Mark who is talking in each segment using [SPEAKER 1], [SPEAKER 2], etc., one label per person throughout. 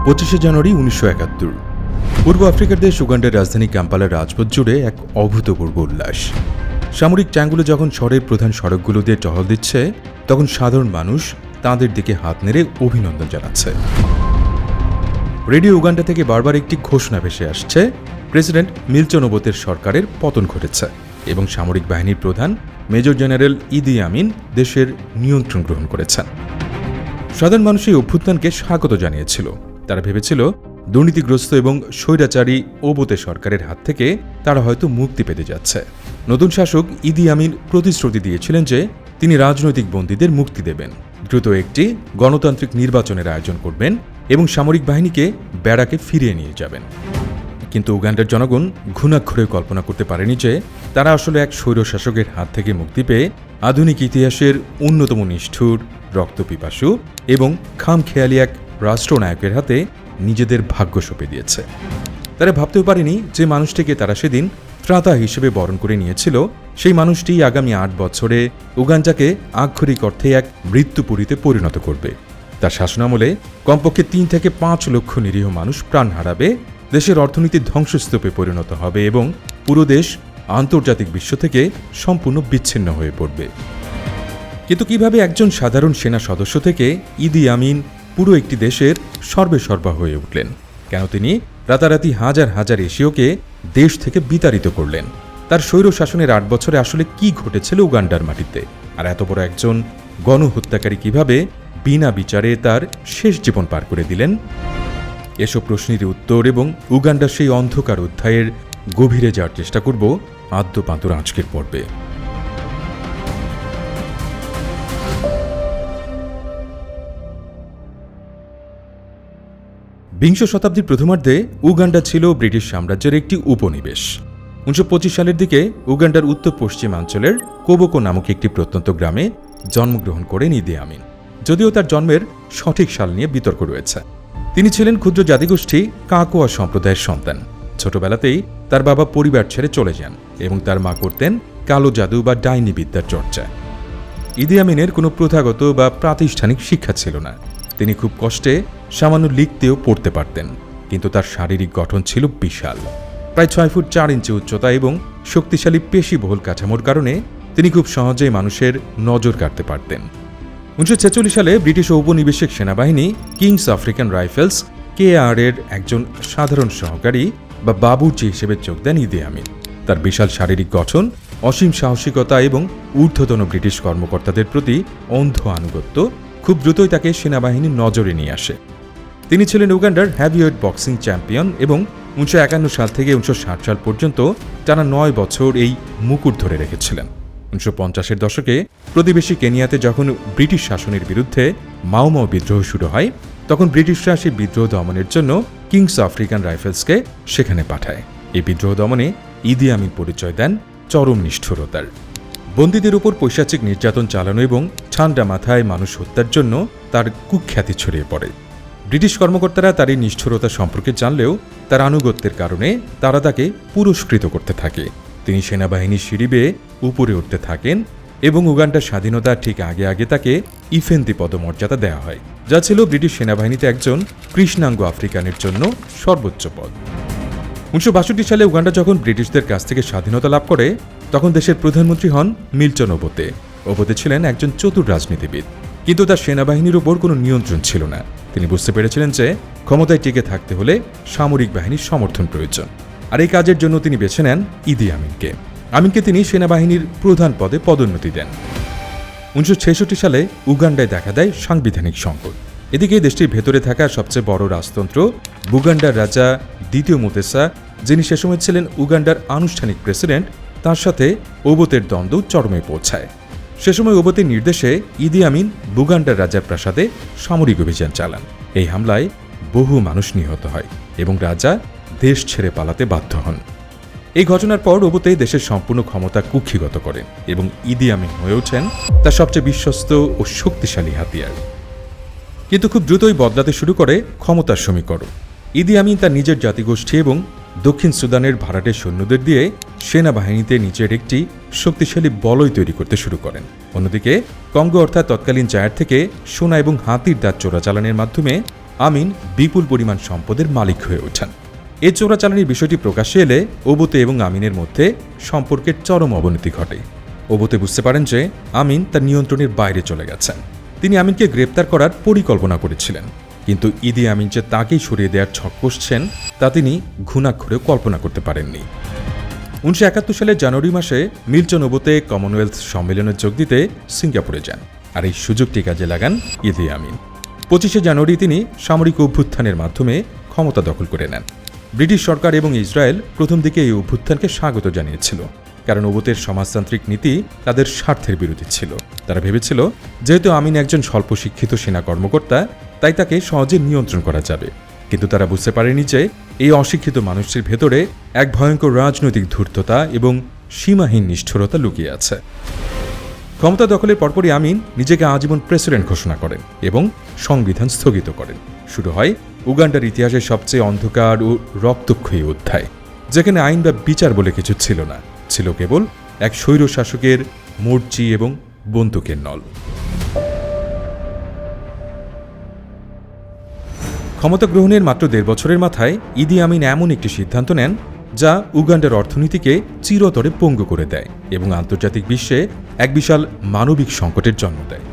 [SPEAKER 1] 25 জানুয়ারি 1971 পূর্ব আফ্রিকার দেশ উগান্ডার রাজধানী কাম্পালার রাজপথ জুড়ে এক অভূতপূর্ব উল্লাস। সামরিক ট্যাঙ্কগুলো যখন শহরের প্রধান সড়কগুলো দিয়ে টহল দিচ্ছে, তখন সাধারণ মানুষ তাদের দিকে হাত নেড়ে অভিনন্দন জানাচ্ছে। রেডিও উগান্ডা থেকে বারবার একটি ঘোষণা ভেসে আসছে, প্রেসিডেন্ট মিল্টন ওবোতের সরকারের পতন ঘটেছে এবং সামরিক বাহিনীর প্রধান মেজর জেনারেল ইদি আমিন দেশের নিয়ন্ত্রণ গ্রহণ করেছেন। সাধারণ মানুষ এই অভ্যুত্থানকে স্বাগত জানিয়েছিল। তারা ভেবেছিল দুর্নীতিগ্রস্ত এবং স্বৈরাচারী ওবোতে সরকারের হাত থেকে তারা হয়তো মুক্তি পেতে যাচ্ছে। নতুন শাসক ইদি আমিন প্রতিশ্রুতি দিয়েছিলেন যে তিনি রাজনৈতিক বন্দীদের মুক্তি দেবেন, দ্রুত একটি গণতান্ত্রিক নির্বাচনের আয়োজন করবেন এবং সামরিক বাহিনীকে ব্যারাকে ফিরিয়ে নিয়ে যাবেন। কিন্তু উগান্ডার জনগণ ঘুণাক্ষরে কল্পনা করতে পারেনি যে তারা আসলে এক স্বৈরশাসকের হাত থেকে মুক্তি পেয়ে আধুনিক ইতিহাসের অন্যতম নিষ্ঠুর, রক্তপিপাসু এবং খামখেয়ালি এক রাষ্ট্রনায়কের হাতে নিজেদের ভাগ্য সঁপে দিয়েছে। তারা ভাবতেও পারেনি যে মানুষটিকে তারা সেদিন ত্রাতা হিসেবে বরণ করে নিয়েছিল, সেই মানুষটি আগামী 8 বছরে উগান্ডাকে আক্ষরিক অর্থে এক মৃত্যুপুরীতে পরিণত করবে। তার শাসনামলে কমপক্ষে 3 থেকে 5 লক্ষ নিরীহ মানুষ প্রাণ হারাবে, দেশের অর্থনীতি ধ্বংসস্তূপে পরিণত হবে এবং পুরো দেশ আন্তর্জাতিক বিশ্ব থেকে সম্পূর্ণ বিচ্ছিন্ন হয়ে পড়বে। কিন্তু কিভাবে একজন সাধারণ সেনা সদস্য থেকে ইদি আমিন পুরো একটি দেশের সর্বেসর্বা হয়ে উঠলেন? কেন তিনি রাতারাতি হাজার হাজার এশীয়কে দেশ থেকে বিতাড়িত করলেন? তার স্বৈর শাসনের 8 বছরে আসলে কি ঘটেছিল উগান্ডার মাটিতে? আর এত বড় একজন গণহত্যাকারী কিভাবে বিনা বিচারে তার শেষ জীবন পার করে দিলেন? এসব প্রশ্নের উত্তর এবং উগান্ডার সেই অন্ধকার অধ্যায়ের গভীরে যাওয়ার চেষ্টা করব আদ্যপান্তর আজকের পর্বে। বিংশ শতাব্দীর প্রথমার্ধে উগান্ডা ছিল ব্রিটিশ সাম্রাজ্যের একটি উপনিবেশ। 1925 সালের দিকে উগান্ডার উত্তর পশ্চিমাঞ্চলের কোবোকো নামক একটি প্রত্যন্ত গ্রামে জন্মগ্রহণ করেন ইদি আমিন। যদিও তার জন্মের সঠিক সাল নিয়ে বিতর্ক রয়েছে। তিনি ছিলেন ক্ষুদ্র জাতিগোষ্ঠী কাকোয়া সম্প্রদায়ের সন্তান। ছোটবেলাতেই তার বাবা পরিবার ছেড়ে চলে যান এবং তার মা করতেন কালো জাদু বা ডাইনি বিদ্যার চর্চা। ইদি আমিনের কোনো প্রথাগত বা প্রাতিষ্ঠানিক শিক্ষা ছিল না। তিনি খুব কষ্টে সামান্য লিখতেও পড়তে পারতেন, কিন্তু তার শারীরিক গঠন ছিল বিশাল। প্রায় 6 ফুট 4 ইঞ্চি উচ্চতা এবং শক্তিশালী পেশিবহুল কাঠামোর কারণে তিনি খুব সহজেই মানুষের নজর কাড়তে পারতেন। 1946 সালে ব্রিটিশ ঔপনিবেশিক সেনাবাহিনী কিংস আফ্রিকান রাইফেলস KR এর একজন সাধারণ সহকারী বা বাবুর্চি হিসেবে যোগ দেন ইদি আমিন। তার বিশাল শারীরিক গঠন, অসীম সাহসিকতা এবং ঊর্ধ্বতন ব্রিটিশ কর্মকর্তাদের প্রতি অন্ধ আনুগত্য খুব দ্রুতই তাকে সেনাবাহিনীর নজরে নিয়ে আসে। তিনি ছিলেন উগান্ডার হেভিওয়েট বক্সিং চ্যাম্পিয়ন এবং 1951 সাল থেকে 1960 সাল পর্যন্ত টানা 9 বছর এই মুকুট ধরে রেখেছিলেন। 1950-এর দশকে প্রতিবেশী কেনিয়াতে যখন ব্রিটিশ শাসনের বিরুদ্ধে মাও বিদ্রোহ শুরু হয়, তখন ব্রিটিশরা সেই বিদ্রোহ দমনের জন্য কিংস আফ্রিকান রাইফেলসকে সেখানে পাঠায়। এই বিদ্রোহ দমনে ইদি আমিন পরিচয় দেন চরম নিষ্ঠুরতার। বন্দীদের উপর পৈশাচিক নির্যাতন চালানো এবং ঠান্ডা মাথায় মানুষ হত্যার জন্য তার কুখ্যাতি ছড়িয়ে পড়ে। ব্রিটিশ কর্মকর্তারা তার এই নিষ্ঠুরতা সম্পর্কে জানলেও তার আনুগত্যের কারণে তারা তাকে পুরস্কৃত করতে থাকে। তিনি সেনাবাহিনীর সিঁড়ি বেয়ে উপরে উঠতে থাকেন এবং উগান্ডার স্বাধীনতার ঠিক আগে আগে তাকে ইফেন্তি পদমর্যাদা দেওয়া হয়, যা ছিল ব্রিটিশ সেনাবাহিনীতে একজন কৃষ্ণাঙ্গ আফ্রিকানের জন্য সর্বোচ্চ পদ। 1962 সালে উগান্ডা যখন ব্রিটিশদের কাছ থেকে স্বাধীনতা লাভ করে, তখন দেশের প্রধানমন্ত্রী হন মিল্টন ওবোতে। ওবোতে ছিলেন একজন চতুর রাজনীতিবিদ, কিন্তু তার সেনাবাহিনীর উপর কোনো নিয়ন্ত্রণ ছিল না। তিনি বুঝতে পেরেছিলেন যে ক্ষমতায় টিকে থাকতে হলে সামরিক বাহিনীর সমর্থন প্রয়োজন, আর এই কাজের জন্য তিনি বেছে নেন ইদি আমিনকে তিনি সেনাবাহিনীর প্রধান পদে পদোন্নতি দেন। 1966 সালে উগান্ডায় দেখা দেয় সাংবিধানিক সংকট। এদিকে দেশটির ভেতরে থাকা সবচেয়ে বড় রাজতন্ত্র বুগান্ডার রাজা দ্বিতীয় মুতেসা, যিনি সে সময় ছিলেন উগান্ডার আনুষ্ঠানিক প্রেসিডেন্ট, তার সাথে ওবোতের দ্বন্দ্ব চরমে পৌঁছায়। সে সময় ওবোতের নির্দেশে ইদি আমিন বুগান্ডার রাজার প্রাসাদে সামরিক অভিযান চালান। এই হামলায় বহু মানুষ নিহত হয় এবং রাজা দেশ ছেড়ে পালাতে বাধ্য হন। এই ঘটনার পর ওবোতে দেশের সম্পূর্ণ ক্ষমতা কুক্ষিগত করেন এবং ইদি আমিন হয়ে ওঠেন তার সবচেয়ে বিশ্বস্ত ও শক্তিশালী হাতিয়ার। কিন্তু খুব দ্রুতই বদলাতে শুরু করে ক্ষমতার সমীকরণ। ইদি আমিন তার নিজের জাতিগোষ্ঠী এবং দক্ষিণ সুদানের ভাড়াটে সৈন্যদের দিয়ে সেনাবাহিনীতে নিজের একটি শক্তিশালী বলয় তৈরি করতে শুরু করেন। অন্যদিকে কঙ্গো অর্থাৎ তৎকালীন জায়ার থেকে সোনা এবং হাতির দাঁত চোরাচালানের মাধ্যমে আমিন বিপুল পরিমাণ সম্পদের মালিক হয়ে ওঠেন। এই চোরাচালানির বিষয়টি প্রকাশ্যে এলে ওবতে এবং আমিনের মধ্যে সম্পর্কের চরম অবনতি ঘটে। ওবতে বুঝতে পারেন যে আমিন তার নিয়ন্ত্রণের বাইরে চলে গেছেন। তিনি আমিনকে গ্রেপ্তার করার পরিকল্পনা করেছিলেন, কিন্তু ইদি আমিন যে তাকেই সরিয়ে দেওয়ার ছক কষছেন তা তিনি ঘুণাক্ষরেও কল্পনা করতে পারেননি। 1971 সালের জানুয়ারি মাসে মিল্টন ওবোতে কমনওয়েলথ সম্মেলনে যোগ দিতে সিঙ্গাপুরে যান, আর এই সুযোগটি কাজে লাগান ইদি আমিন। 25 জানুয়ারি তিনি সামরিক অভ্যুত্থানের মাধ্যমে ক্ষমতা দখল করে নেন। ব্রিটিশ সরকার এবং ইসরায়েল প্রথম দিকে এই অভ্যুত্থানকে স্বাগত জানিয়েছিল, কারণ ওবোতের সমাজতান্ত্রিক নীতি তাদের স্বার্থের বিরোধী ছিল। তারা ভেবেছিল যেহেতু আমিন একজন স্বল্প শিক্ষিত সেনা কর্মকর্তা, তাই তাকে সহজে নিয়ন্ত্রণ করা যাবে। কিন্তু তারা বুঝতে পারেনি যে এই অশিক্ষিত মানুষটির ভেতরে এক ভয়ঙ্কর রাজনৈতিক ধূর্ততা এবং সীমাহীন নিষ্ঠুরতা লুকিয়ে আছে। ক্ষমতা দখলের পরপরই আমিন নিজেকে আজীবন প্রেসিডেন্ট ঘোষণা করেন এবং সংবিধান স্থগিত করেন। শুরু হয় উগান্ডার ইতিহাসের সবচেয়ে অন্ধকার ও রক্তক্ষয়ী অধ্যায়, যেখানে আইন বা বিচার বলে কিছু ছিল না, ছিল কেবল এক স্বৈরশাসকের মর্জি এবং বন্দুকের নল। ক্ষমতা গ্রহণের মাত্র 1.5 বছরের মাথায় ইদি আমিন এমন একটি সিদ্ধান্ত নেন যা উগান্ডার অর্থনীতিকে চিরতরে পঙ্গু করে দেয় এবং আন্তর্জাতিক বিশ্বে এক বিশাল মানবিক সংকটের জন্ম দেয়।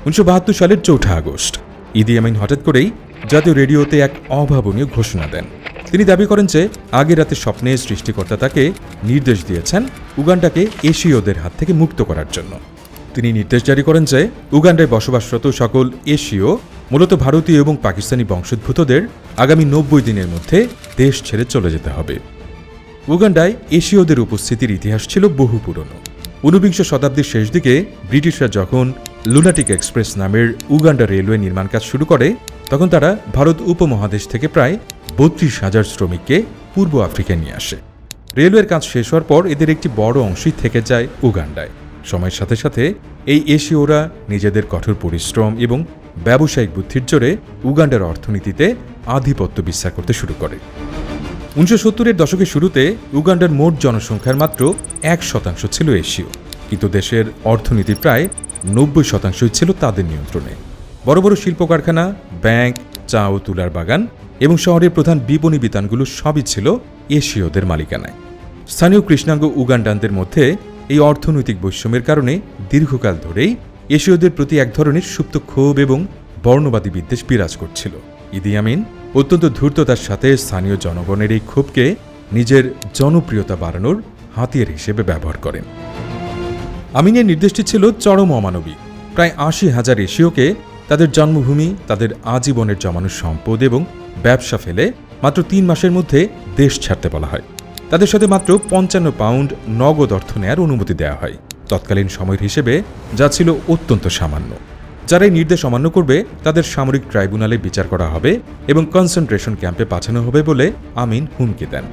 [SPEAKER 1] 1972 সালের 4 আগস্ট ইদি আমিন হঠাৎ করেই জাতীয় রেডিওতে এক অভাবনীয় ঘোষণা দেন। তিনি দাবি করেন যে আগের রাতে স্বপ্নে সৃষ্টিকর্তা তাকে নির্দেশ দিয়েছেন উগান্ডাকে এশীয়দের হাত থেকে মুক্ত করার জন্য। তিনি নির্দেশ জারি করেন যে উগান্ডায় বসবাসরত সকল এশীয়, মূলত ভারতীয় এবং পাকিস্তানি বংশোদ্ভূতদের আগামী 90 দিনের মধ্যে দেশ ছেড়ে চলে যেতে হবে। উগান্ডায় এশীয়দের উপস্থিতির ইতিহাস ছিল বহু পুরনো। 19বিংশ শতাব্দীর শেষ দিকে ব্রিটিশরা যখন লুনাটিক এক্সপ্রেস নামের উগান্ডা রেলওয়ে নির্মাণ কাজ শুরু করে, তখন তারা ভারত উপমহাদেশ থেকে প্রায় 32,000 শ্রমিককে পূর্ব আফ্রিকায় নিয়ে আসে। রেলওয়ের কাজ শেষ হওয়ার পর এদের একটি বড় অংশই থেকে যায় উগান্ডায়। সময়ের সাথে সাথে এই এশীয়রা নিজেদের কঠোর পরিশ্রম এবং ব্যবসায়িক বুদ্ধির জোরে উগান্ডার অর্থনীতিতে আধিপত্য বিস্তার করতে শুরু করে। 1970-এর দশকের শুরুতে উগান্ডার মোট জনসংখ্যার মাত্র 1% ছিল এশীয়, কিন্তু দেশের অর্থনীতি প্রায় 90% ছিল তাদের নিয়ন্ত্রণে। বড় বড় শিল্প কারখানা, ব্যাংক, চা ও তুলার বাগান এবং শহরের প্রধান বিপণী বিতানগুলো সবই ছিল এশীয়দের মালিকানায়। স্থানীয় কৃষ্ণাঙ্গ উগান্ডানদের মধ্যে এই অর্থনৈতিক বৈষম্যের কারণে দীর্ঘকাল ধরেই এশীয়দের প্রতি এক ধরনের সুপ্ত ক্ষোভ এবং বর্ণবাদী বিদ্বেষ বিরাজ করছিল। ইদি আমিন অত্যন্ত ধূর্ততার সাথে স্থানীয় জনগণের এই ক্ষোভকে নিজের জনপ্রিয়তা বাড়ানোর হাতিয়ার হিসেবে ব্যবহার করেন। আমিনের নির্দেশটি ছিল চরম অমানবিক। প্রায় 80,000 এশীয়কে তাদের জন্মভূমি, তাদের আজীবনের জমানো সম্পদ এবং ব্যবসা ফেলে মাত্র 3 মাসের মধ্যে দেশ ছাড়তে বলা হয়। তাদের সাথে মাত্র 55 পাউন্ড নগদ অর্থ নেয়ার অনুমতি দেওয়া হয়, তৎকালীন সময়ের হিসেবে যা ছিল অত্যন্ত সামান্য। যারা এই নির্দেশ অমান্য করবে তাদের সামরিক ট্রাইব্যুনালে বিচার করা হবে এবং কনসেন্ট্রেশন ক্যাম্পে পাঠানো হবে বলে আমিন হুমকি দেন।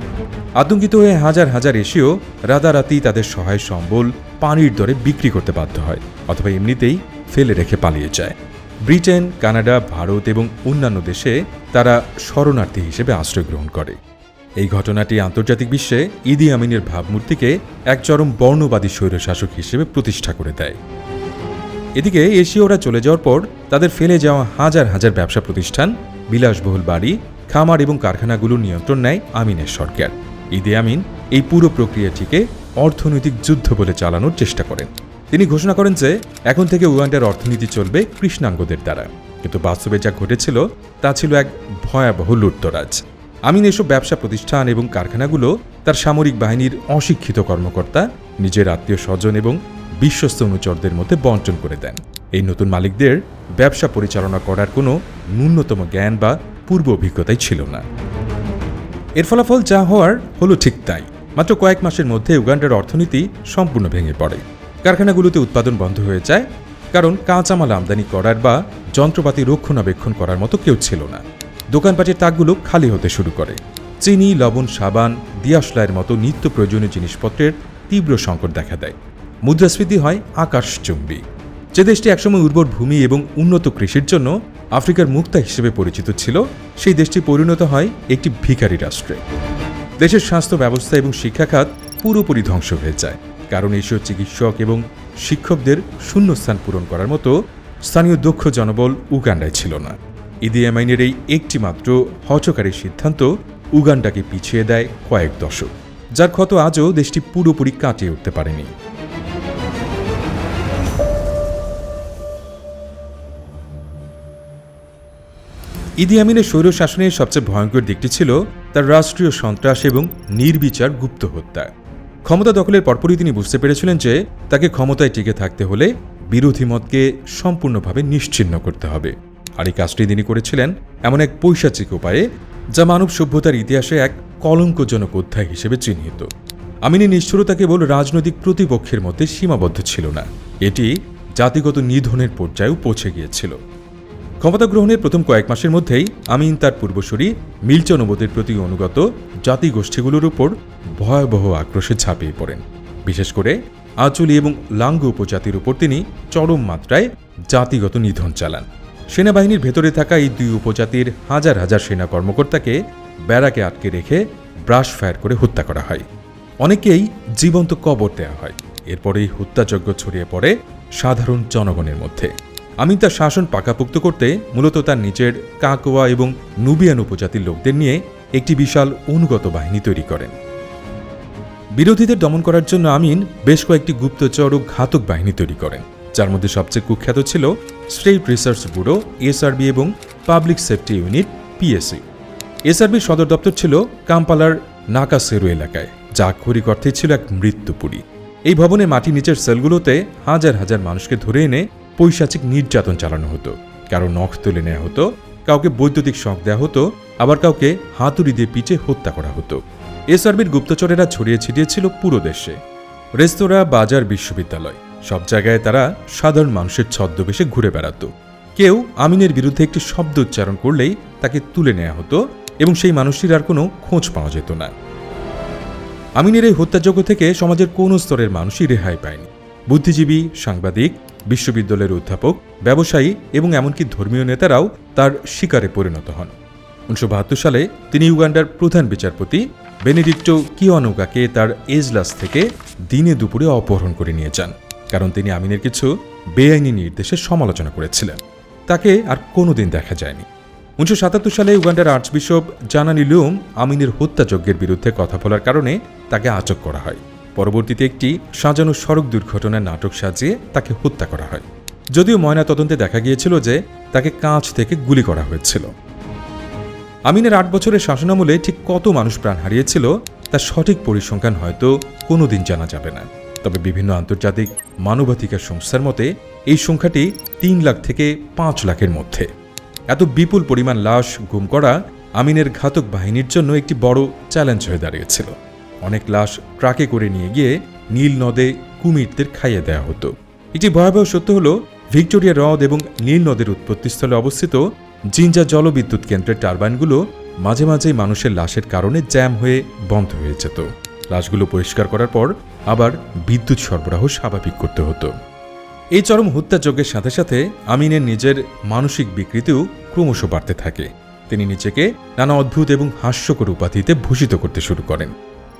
[SPEAKER 1] আতঙ্কিত হয়ে হাজার হাজার এশীয় রাতারাতি তাদের সহায় সম্বল পানির দরে বিক্রি করতে বাধ্য হয় অথবা এমনিতেই ফেলে রেখে পালিয়ে যায়। ব্রিটেন, কানাডা, ভারত এবং অন্যান্য দেশে তারা শরণার্থী হিসেবে আশ্রয় গ্রহণ করে। এই ঘটনাটি আন্তর্জাতিক বিশ্বে ইদি আমিনের ভাবমূর্তিকে এক চরম বর্ণবাদী স্বৈরশাসক হিসেবে প্রতিষ্ঠা করে দেয়। এদিকে এশীয়রা চলে যাওয়ার পর তাদের ফেলে যাওয়া হাজার হাজার ব্যবসা প্রতিষ্ঠান, বিলাসবহুল বাড়ি, খামার এবং কারখানাগুলোর নিয়ন্ত্রণ নেয় আমিনের সরকার। ইদি আমিন এই পুরো প্রক্রিয়াটিকে অর্থনৈতিক যুদ্ধ বলে চালানোর চেষ্টা করেন। তিনি ঘোষণা করেন যে এখন থেকে উগান্ডার অর্থনীতি চলবে কৃষ্ণাঙ্গদের দ্বারা, কিন্তু বাস্তবে যা ঘটেছিল তা ছিল এক ভয়াবহ লুটতরাজ। আমিন এসব ব্যবসা প্রতিষ্ঠান এবং কারখানাগুলো তার সামরিক বাহিনীর অশিক্ষিত কর্মকর্তা, নিজের আত্মীয় স্বজন এবং বিশ্বস্ত অনুচরদের মধ্যে বণ্টন করে দেন। এই নতুন মালিকদের ব্যবসা পরিচালনা করার কোনো ন্যূনতম জ্ঞান বা পূর্ব অভিজ্ঞতাই ছিল না। এর ফলাফল যা হওয়ার হলো ঠিক তাই। মাত্র কয়েক মাসের মধ্যে উগান্ডার অর্থনীতি সম্পূর্ণ ভেঙে পড়ে। কারখানাগুলোতে উৎপাদন বন্ধ হয়ে যায়, কারণ কাঁচামাল আমদানি করার বা যন্ত্রপাতি রক্ষণাবেক্ষণ করার মতো কেউ ছিল না। দোকানপাটের তাকগুলো খালি হতে শুরু করে। চিনি, লবণ, সাবান, দিয়াশলাইয়ের মতো নিত্য প্রয়োজনীয় জিনিসপত্রের তীব্র সংকট দেখা দেয়। মুদ্রাস্ফীতি হয় আকাশচুম্বী। যে দেশটি একসময় উর্বর ভূমি এবং উন্নত কৃষির জন্য আফ্রিকার মুক্তা হিসেবে পরিচিত ছিল, সেই দেশটি পরিণত হয় একটি ভিখারি রাষ্ট্রে। দেশের স্বাস্থ্য ব্যবস্থা এবং শিক্ষা খাত পুরোপুরি ধ্বংস হয়ে যায়, কারণ এশীয় চিকিৎসক এবং শিক্ষকদের শূন্যস্থান পূরণ করার মতো স্থানীয় দক্ষ জনবল উগান্ডায় ছিল না। ইদি আমিনের এই একটি মাত্র হঠকারী সিদ্ধান্ত উগান্ডাকে পিছিয়ে দেয় কয়েক দশক, যার ক্ষত আজও দেশটি পুরোপুরি কাটিয়ে উঠতে পারেনি। ইদি আমিনের স্বৈরশাসনের সবচেয়ে ভয়ঙ্কর দিকটি ছিল তার রাষ্ট্রীয় সন্ত্রাস এবং নির্বিচার গুপ্ত হত্যা। ক্ষমতা দখলের পরপরই তিনি বুঝতে পেরেছিলেন যে তাকে ক্ষমতায় টিকে থাকতে হলে বিরোধী মতকে সম্পূর্ণভাবে নিশ্চিহ্ন করতে হবে। আর এই কাজটি তিনি করেছিলেন এমন এক পৈশাচিক উপায়ে যা মানব সভ্যতার ইতিহাসে এক কলঙ্কজনক অধ্যায় হিসেবে চিহ্নিত। আমিনের নিষ্ঠুরতা কেবল রাজনৈতিক প্রতিপক্ষের মধ্যে সীমাবদ্ধ ছিল না, এটি জাতিগত নিধনের পর্যায়েও পৌঁছে গিয়েছিল। ক্ষমতা গ্রহণের প্রথম কয়েক মাসের মধ্যেই আমিন তার পূর্বসূরি মিল্টনবোদের প্রতি অনুগত জাতিগোষ্ঠীগুলোর উপর ভয়াবহ আক্রোশে ঝাঁপিয়ে পড়েন। বিশেষ করে আঁচলি এবং লাঙ্গু উপজাতির উপর তিনি চরম মাত্রায় জাতিগত নিধন চালান। সেনাবাহিনীর ভেতরে থাকা এই দুই উপজাতির হাজার হাজার সেনা কর্মকর্তাকে ব্যারাকে আটকে রেখে ব্রাশ ফায়ার করে হত্যা করা হয়। অনেকেই জীবন্ত কবর দেওয়া হয়। এরপরেই হত্যাযজ্ঞ ছড়িয়ে পড়ে সাধারণ জনগণের মধ্যে। আমিন তার শাসন পাকাপোক্ত করতে মূলত তার নিজের কাকোয়া এবং নুবিয়ান উপজাতির লোকদের নিয়ে একটি বিশাল অনুগত বাহিনী তৈরি করেন। বিরোধীদের দমন করার জন্য আমিন বেশ কয়েকটি গুপ্তচর ও ঘাতক বাহিনী তৈরি করেন, যার মধ্যে সবচেয়ে কুখ্যাত ছিল স্টেট রিসার্চ ব্যুরো এসআরবি এবং পাবলিক সেফটি ইউনিট পিএসি। এসআরবির সদর দপ্তর ছিল কাম্পালার নাকাসেরু এলাকায়, যা আক্ষরিক অর্থে ছিল এক মৃত্যুপুরী। এই ভবনের মাটি নিচের সেলগুলোতে হাজার হাজার মানুষকে ধরে এনে পৈশাচিক নির্যাতন চালানো হতো। কারো নখ তুলে নেওয়া হতো, কাউকে বৈদ্যুতিক শক দেওয়া হতো, আবার কাউকে হাতুড়ি দিয়ে পিচে হত্যা করা হতো। এসআরবির গুপ্তচরেরা ছড়িয়ে ছিটিয়ে ছিল পুরো দেশে। রেস্তোরাঁ, বাজার, বিশ্ববিদ্যালয় সব জায়গায় তারা সাধারণ মানুষের ছদ্মবেশে ঘুরে বেড়াত। কেউ আমিনের বিরুদ্ধে একটি শব্দ উচ্চারণ করলেই তাকে তুলে নেওয়া হতো এবং সেই মানুষটির আর কোনো খোঁজ পাওয়া যেত না। আমিনের এই হত্যাযজ্ঞ থেকে সমাজের কোনো স্তরের মানুষই রেহাই পায়নি। বুদ্ধিজীবী, সাংবাদিক, বিশ্ববিদ্যালয়ের অধ্যাপক, ব্যবসায়ী এবং এমনকি ধর্মীয় নেতারাও তার শিকারে পরিণত হন। 1972 সালে তিনি উগান্ডার প্রধান বিচারপতি বেনেডিক্টো কিওয়ানুগাকে তার এজলাস থেকে দিনে দুপুরে অপহরণ করে নিয়ে যান, কারণ তিনি আমিনের কিছু বেআইনি নির্দেশের সমালোচনা করেছিলেন। তাকে আর কোনোদিন দেখা যায়নি। 1977 সালে উগান্ডার আর্চবিশপ জানানি লুম আমিনের হত্যাযজ্ঞের বিরুদ্ধে কথা বলার কারণে তাকে আটক করা হয়। পরবর্তীতে একটি সাজানো সড়ক দুর্ঘটনার নাটক সাজিয়ে তাকে হত্যা করা হয়, যদিও ময়নাতদন্তে দেখা গিয়েছিল যে তাকে কাঁচ থেকে গুলি করা হয়েছিল। আমিনের 8 বছরের শাসনামলে ঠিক কত মানুষ প্রাণ হারিয়েছিল তার সঠিক পরিসংখ্যান হয়তো কোনোদিন জানা যাবে না, তবে বিভিন্ন আন্তর্জাতিক মানবাধিকার সংস্থার মতে এই সংখ্যাটি 3 লাখ থেকে 5 লাখের মধ্যে। এত বিপুল পরিমাণ লাশ গুম করা আমিনের ঘাতক বাহিনীর জন্য একটি বড় চ্যালেঞ্জ হয়ে দাঁড়িয়েছিল। অনেক লাশ ট্রাকে করে নিয়ে গিয়ে নীল নদে কুমিরদের খাইয়ে দেওয়া হতো। একটি ভয়াবহ সত্য হল, ভিক্টোরিয়া হ্রদ এবং নীল নদের উৎপত্তিস্থলে অবস্থিত জিঞ্জা জলবিদ্যুৎ কেন্দ্রের টারবাইনগুলো মাঝে মাঝেই মানুষের লাশের কারণে জ্যাম হয়ে বন্ধ হয়ে যেত। লাশগুলো পরিষ্কার করার পর আবার বিদ্যুৎ সরবরাহ স্বাভাবিক করতে হতো। এই চরম হত্যাযজ্ঞের সাথে সাথে আমিনের নিজের মানসিক বিকৃতিও ক্রমশ বাড়তে থাকে। তিনি নিজেকে নানা অদ্ভুত এবং হাস্যকর উপাধিতে ভূষিত করতে শুরু করেন।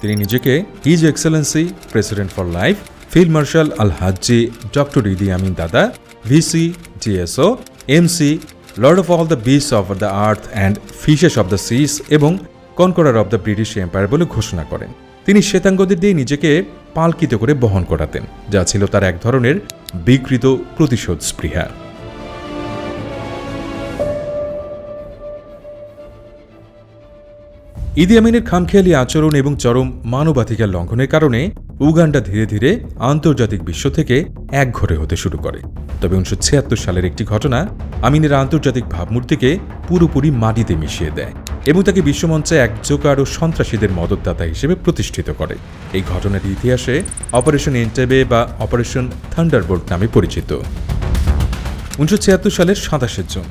[SPEAKER 1] তিনি নিজেকে his excellency president for life, field marshal আল হাজ্জি doctor Idi Amin Dada, VC, GSO, MC, lord of all the beasts of the earth and fishes of the seas এবং conqueror of the British empire বলে ঘোষণা করেন। তিনি শ্বেতাঙ্গদের দিয়ে নিজেকে পালকিত করে বহন করাতেন, যা ছিল তার এক ধরনের বিকৃত প্রতিশোধ স্পৃহা। ইদি আমিনের খামখেয়ালি আচরণ এবং চরম মানবাধিকার লঙ্ঘনের কারণে উগান্ডা ধীরে ধীরে আন্তর্জাতিক বিশ্ব থেকে একঘরে হতে শুরু করে। তবে 1976 সালের একটি ঘটনা আমিনের আন্তর্জাতিক ভাবমূর্তিকে পুরোপুরি মাটিতে মিশিয়ে দেয় এবং তাকে বিশ্বমঞ্চে এক জোকার ও সন্ত্রাসীদের মদতদাতা হিসেবে প্রতিষ্ঠিত করে। এই ঘটনার ইতিহাসে অপারেশন এন্টেবে বা অপারেশন থান্ডারবোল্ট নামে পরিচিত। 1976 সালের 27 জুন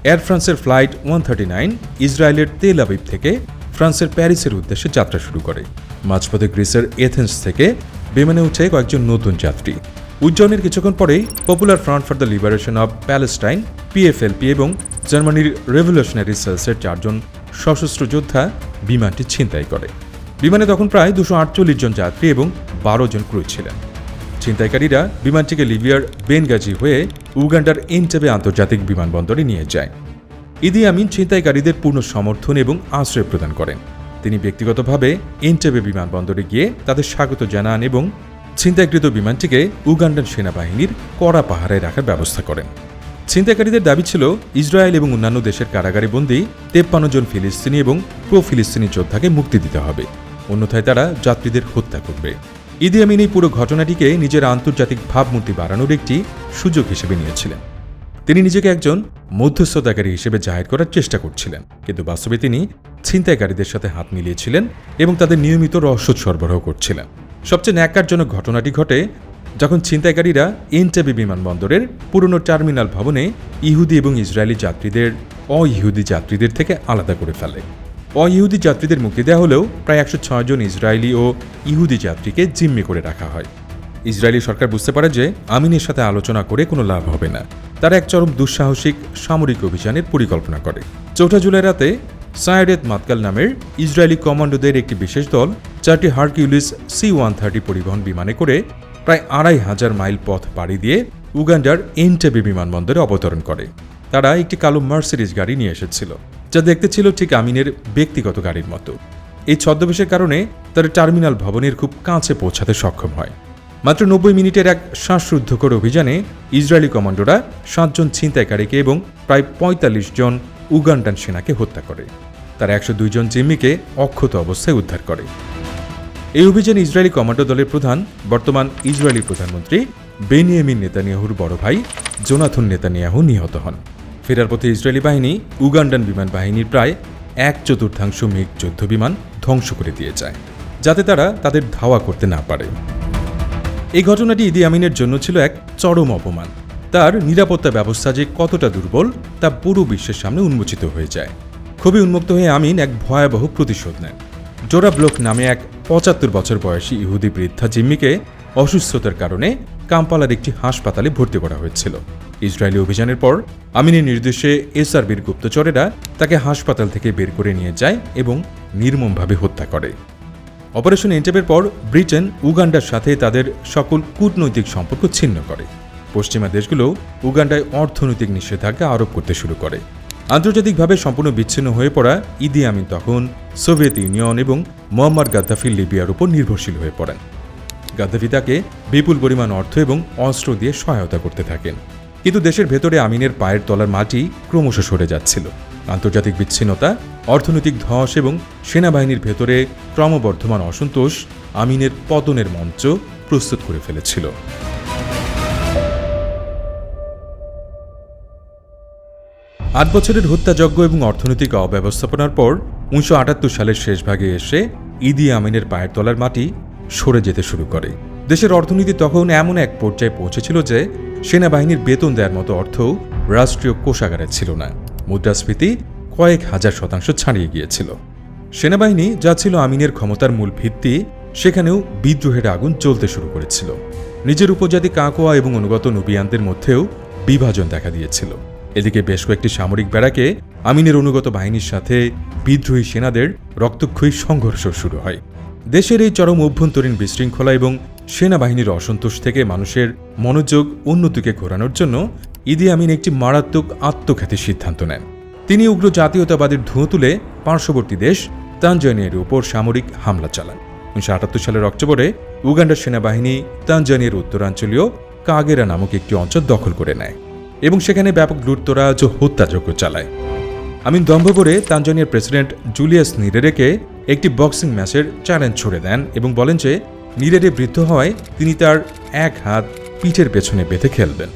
[SPEAKER 1] এয়ার ফ্রান্সের ফ্লাইট 139 ইসরায়েলের তেল আবিব থেকে ফ্রান্সের প্যারিসের উদ্দেশ্যে যাত্রা শুরু করে। মাঝপথে গ্রিসের এথেন্স থেকে বিমানে উঠে কয়েকজন নতুন যাত্রী। উজ্জয়নের কিছুক্ষণ পরেই popular front for the liberation of Palestine PFLP এবং জার্মানির রেভলিউশনারি সেলসের 4 জন সশস্ত্র যোদ্ধা বিমানটি ছিনতাই করে। বিমানে তখন প্রায় 248 জন যাত্রী এবং 12 জন ক্রু ছিলেন। ছিনতাইকারীরা বিমানটিকে লিবিয়ার বেনগাজি হয়ে উগান্ডার এন্টেবে আন্তর্জাতিক বিমানবন্দরে নিয়ে যায়। ইদি আমিন ছিনতাইকারীদের পূর্ণ সমর্থন এবং আশ্রয় প্রদান করেন। তিনি ব্যক্তিগতভাবে এন্টেবে বিমানবন্দরে গিয়ে তাদের স্বাগত জানান এবং ছিনতাইকৃত বিমানটিকে উগান্ডান সেনাবাহিনীর কড়া পাহারায় রাখার ব্যবস্থা করেন। ছিনতাইকারীদের দাবি ছিল ইসরায়েল এবং অন্যান্য দেশের কারাগারে বন্দী 53 জন ফিলিস্তিনি এবং ফিলিস্তিনি যোদ্ধাকে মুক্তি দিতে হবে, অন্যথায় তারা যাত্রীদের হত্যা করবে। ইদি আমিন এই পুরো ঘটনাটিকে নিজের আন্তর্জাতিক ভাবমূর্তি বাড়ানোর একটি সুযোগ হিসেবে নিয়েছিলেন। তিনি নিজেকে একজন মধ্যস্থতাকারী হিসেবে জাহির করার চেষ্টা করছিলেন, কিন্তু বাস্তবে তিনি ছিনতাইকারীদের সাথে হাত মিলিয়েছিলেন এবং তাদের নিয়মিত রসদ সরবরাহ করছিলেন। সবচেয়ে ন্যাক্কারজনক ঘটনাটি ঘটে যখন ছিনতাইকারীরা এন্টেবে বিমানবন্দরের পুরনো টার্মিনাল ভবনে ইহুদি এবং ইসরায়েলি যাত্রীদের অইহুদি যাত্রীদের থেকে আলাদা করে ফেলে। অইহুদি যাত্রীদের মুক্তি দেওয়া হলেও প্রায় 106 জন ইসরায়েলি ও ইহুদি যাত্রীকে জিম্মি করে রাখা হয়। ইসরায়েলি সরকার বুঝতে পারে যে আমিনের সাথে আলোচনা করে কোনো লাভ হবে না। তারা এক চরম দুঃসাহসিক সামরিক অভিযানের পরিকল্পনা করে। 4 জুলাই রাতে সায়েরেত মাতকাল নামের ইসরায়েলি কমান্ডোদের একটি বিশেষ দল 4টি হারকিউলিস C-130 পরিবহন বিমানে করে প্রায় 2500 মাইল পথ পাড়ি দিয়ে উগান্ডার এন্টেবে বিমানবন্দরে অবতরণ করে। তারা একটি কালো মার্সিডিজ গাড়ি নিয়ে এসেছিল, যা দেখতে ছিল ঠিক আমিনের ব্যক্তিগত গাড়ির মতো। এই ছদ্মবেশের কারণে তারা টার্মিনাল ভবনের খুব কাছে পৌঁছাতে সক্ষম হয়। মাত্র 90 মিনিটের এক শ্বাসরুদ্ধকর অভিযানে ইসরায়েলি কমান্ডোরা 7 জন ছিনতাইকারীকে এবং প্রায় 45 জন উগান্ডান সেনাকে হত্যা করে। তারা 102 জন জিম্মিকে অক্ষত অবস্থায় উদ্ধার করে। এই অভিযানে ইসরায়েলি কমান্ডো দলের প্রধান বর্তমান ইসরায়েলি প্রধানমন্ত্রী বেনিয়ামিন নেতানিয়াহুর বড় ভাই জোনাথন নেতানিয়াহু নিহত হন। ফেরার পথে ইসরায়েলি বাহিনী উগান্ডান বিমান বাহিনীর প্রায় 1/4 মিগ যুদ্ধ বিমান ধ্বংস করে দিয়ে যায়, যাতে তারা তাদের ধাওয়া করতে না পারে। এই ঘটনাটি ইদি আমিনের জন্য ছিল এক চরম অপমান। তার নিরাপত্তা ব্যবস্থা যে কতটা দুর্বল তা পুরো বিশ্বের সামনে উন্মোচিত হয়ে যায়। খুবই উন্মুক্ত হয়ে আমিন এক ভয়াবহ প্রতিশোধ নেন। জোরা ব্লক নামে এক 75 বছর বয়সী ইহুদি বৃদ্ধা জিম্মিকে অসুস্থতার কারণে কাম্পালার একটি হাসপাতালে ভর্তি করা হয়েছিল। ইসরায়েলি অভিযানের পর আমিনের নির্দেশে এসআরবির গুপ্তচরেরা তাকে হাসপাতাল থেকে বের করে নিয়ে যায় এবং নির্মমভাবে হত্যা করে। অপারেশন এন্টেবের পর ব্রিটেন উগান্ডার সাথে তাদের সকল কূটনৈতিক সম্পর্ক ছিন্ন করে। পশ্চিমা দেশগুলো উগান্ডায় অর্থনৈতিক নিষেধাজ্ঞা আরোপ করতে শুরু করে। আন্তর্জাতিকভাবে সম্পূর্ণ বিচ্ছিন্ন হয়ে পড়া ইদি আমিন তখন সোভিয়েত ইউনিয়ন এবং মুয়াম্মার গাদ্দাফি লিবিয়ার উপর নির্ভরশীল হয়ে পড়েন। গাদ্দাফি তাকে বিপুল পরিমাণ অর্থ এবং অস্ত্র দিয়ে সহায়তা করতে থাকেন, কিন্তু দেশের ভেতরে আমিনের পায়ের তলার মাটি ক্রমশ সরে যাচ্ছিল। আন্তর্জাতিক বিচ্ছিন্নতা, অর্থনৈতিক ধস এবং সেনাবাহিনীর ভেতরে ক্রমবর্ধমান অসন্তোষ আমিনের পতনের মঞ্চ প্রস্তুত করে ফেলেছিল। 8 বছরের হত্যাযজ্ঞ এবং অর্থনৈতিক অব্যবস্থাপনার পর 1978 সালের শেষ ভাগে এসে ইদি আমিনের পায়ের তলার মাটি সরে যেতে শুরু করে। দেশের অর্থনীতি তখন এমন এক পর্যায়ে পৌঁছেছিল যে সেনাবাহিনীর বেতন দেওয়ার মতো অর্থ রাষ্ট্রীয় কোষাগারে ছিল না। মুদ্রাস্ফীতি কয়েক হাজার শতাংশ ছাড়িয়ে গিয়েছিল। সেনাবাহিনী যা ছিল আমিনের ক্ষমতার মূল ভিত্তি, সেখানেও বিদ্রোহের আগুন জ্বলতে শুরু করেছিল। নিজের উপজাতি কাকোয়া এবং অনুগত নুবিয়ানদের মধ্যেও বিভাজন দেখা দিয়েছিল। এদিকে বেশ কয়েকটি সামরিক ব্যারাকে আমিনের অনুগত বাহিনীর সাথে বিদ্রোহী সেনাদের রক্তক্ষয়ী সংঘর্ষ শুরু হয়। দেশের এই চরম অভ্যন্তরীণ বিশৃঙ্খলা এবং সেনাবাহিনীর অসন্তোষ থেকে মানুষের মনোযোগ অন্যদিকে ঘোরানোর জন্য ইদি আমিন একটি মারাত্মক আত্মঘাতী সিদ্ধান্ত নেন। তিনি উগ্র জাতীয়তাবাদের ধুঁয়ো তুলে পার্শ্ববর্তী দেশ তানজানিয়ার উপর সামরিক হামলা চালান। 1978 সালের অক্টোবরে উগান্ডার সেনাবাহিনী তানজানিয়ার উত্তরাঞ্চলীয় কাগেরা নামক একটি অঞ্চল দখল করে নেয় এবং সেখানে ব্যাপক লুটতরাজ ও হত্যাযজ্ঞ চালায়। আমিন দম্ভ করে তানজানিয়ার প্রেসিডেন্ট জুলিয়াস নিরেরেকে একটি বক্সিং ম্যাচের চ্যালেঞ্জ ছুড়ে দেন এবং বলেন যে নিরেরে বৃদ্ধ হওয়ায় তিনি তার এক হাত পিঠের পেছনে বেঁধে খেলবেন।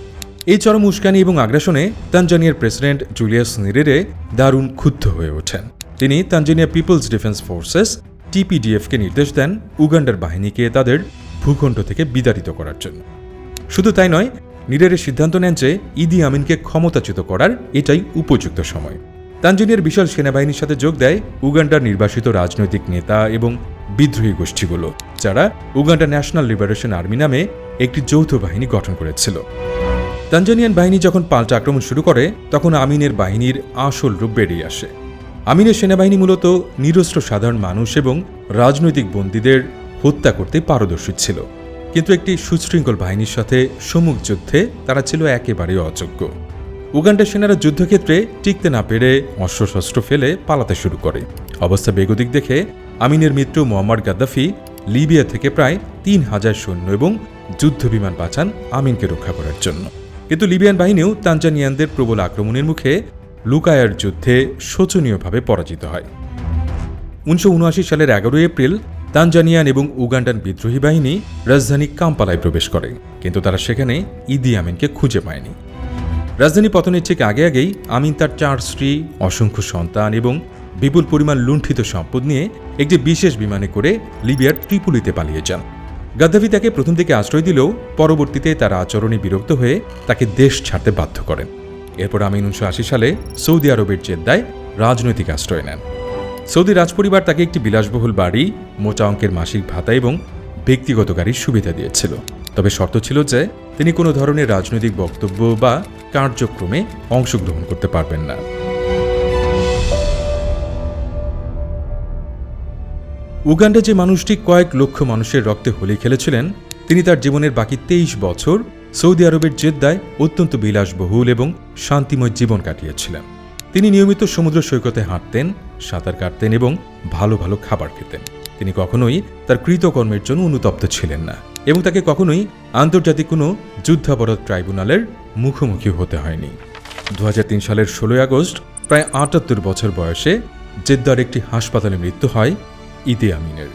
[SPEAKER 1] এই চরম উস্কানি এবং আগ্রাসনে তানজানিয়ার প্রেসিডেন্ট জুলিয়াস নিরেরে দারুণ ক্ষুব্ধ হয়ে ওঠেন। তিনি তানজানিয়া পিপলস ডিফেন্স ফোর্সেস TPDF-কে নির্দেশ দেন উগান্ডার বাহিনীকে তাদের ভূখণ্ড থেকে বিতাড়িত করার জন্য। শুধু তাই নয়, নিরেরে সিদ্ধান্ত নেন যে ইদি আমিনকে ক্ষমতাচ্যুত করার এটাই উপযুক্ত সময়। তানজানিয়ার বিশাল সেনাবাহিনীর সাথে যোগ দেয় উগান্ডার নির্বাসিত রাজনৈতিক নেতা এবং বিদ্রোহী গোষ্ঠীগুলো, যারা উগান্ডা ন্যাশনাল লিবারেশন আর্মি নামে একটি যৌথ বাহিনী গঠন করেছিল। তানজানিয়ান বাহিনী যখন পাল্টা আক্রমণ শুরু করে, তখন আমিনের বাহিনীর আসল রূপ বেরিয়ে আসে। আমিনের সেনাবাহিনী মূলত নিরস্ত্র সাধারণ মানুষ এবং রাজনৈতিক বন্দীদের হত্যা করতে পারদর্শী ছিল, কিন্তু একটি সুশৃঙ্খল বাহিনীর সাথে সম্মুখ যুদ্ধে তারা ছিল একেবারে অযোগ্য। উগান্ডার সেনারা যুদ্ধক্ষেত্রে টিকতে না পেরে অস্ত্রশস্ত্র ফেলে পালাতে শুরু করে। অবস্থা বেগতিক দেখে আমিনের মিত্র মুয়াম্মার গাদ্দাফি লিবিয়া থেকে প্রায় ৩,০০০ সৈন্য এবং যুদ্ধবিমান পাঠান আমিনকে রক্ষা করার জন্য। কিন্তু লিবিয়ান বাহিনীও তানজানিয়ানদের প্রবল আক্রমণের মুখে লুকায়ার যুদ্ধে শোচনীয়ভাবে পরাজিত হয়। ১৯৭৯ সালের ১১ এপ্রিল তানজানিয়ান এবং উগান্ডান বিদ্রোহী বাহিনী রাজধানী কাম্পালায় প্রবেশ করে, কিন্তু তারা সেখানে ইদি আমিনকে খুঁজে পায়নি। রাজধানী পতনের ঠিক আগে আগেই আমিন তার ৪ স্ত্রী, অসংখ্য সন্তান এবং বিপুল পরিমাণ লুণ্ঠিত সম্পদ নিয়ে একটি বিশেষ বিমানে করে লিবিয়ার ত্রিপোলিতে পালিয়ে যান। গাদ্দাফি তাকে প্রথম দিকে আশ্রয় দিলেও পরবর্তীতে তার আচরণে বিরক্ত হয়ে তাকে দেশ ছাড়তে বাধ্য করেন। এরপর আমিন ১৯৮০ সালে সৌদি আরবের জেদ্দায় রাজনৈতিক আশ্রয় নেন। সৌদি রাজপরিবার তাকে একটি বিলাসবহুল বাড়ি, মোটা অঙ্কের মাসিক ভাতা এবং ব্যক্তিগত গাড়ির সুবিধা দিয়েছিল। তবে শর্ত ছিল যে তিনি কোনো ধরনের রাজনৈতিক বক্তব্য বা কার্যক্রমে অংশগ্রহণ করতে পারবেন না। উগান্ডা যে মানুষটি কয়েক লক্ষ মানুষের রক্তে হোলি খেলেছিলেন, তিনি তার জীবনের বাকি ২৩ বছর সৌদি আরবের জেদ্দায় অত্যন্ত বিলাসবহুল এবং শান্তিময় জীবন কাটিয়েছিলেন। তিনি নিয়মিত সমুদ্র সৈকতে হাঁটতেন, সাঁতার কাটতেন এবং ভালো ভালো খাবার খেতেন। তিনি কখনোই তার কৃতকর্মের জন্য অনুতপ্ত ছিলেন না এবং তাকে কখনোই আন্তর্জাতিক কোনো যুদ্ধাপরাধ ট্রাইব্যুনালের মুখোমুখি হতে হয়নি। ২০০৩ সালের ১৬ আগস্ট প্রায় ৭৮ বছর বয়সে জেদ্দার একটি হাসপাতালে মৃত্যু হয় ইদি আমিনের।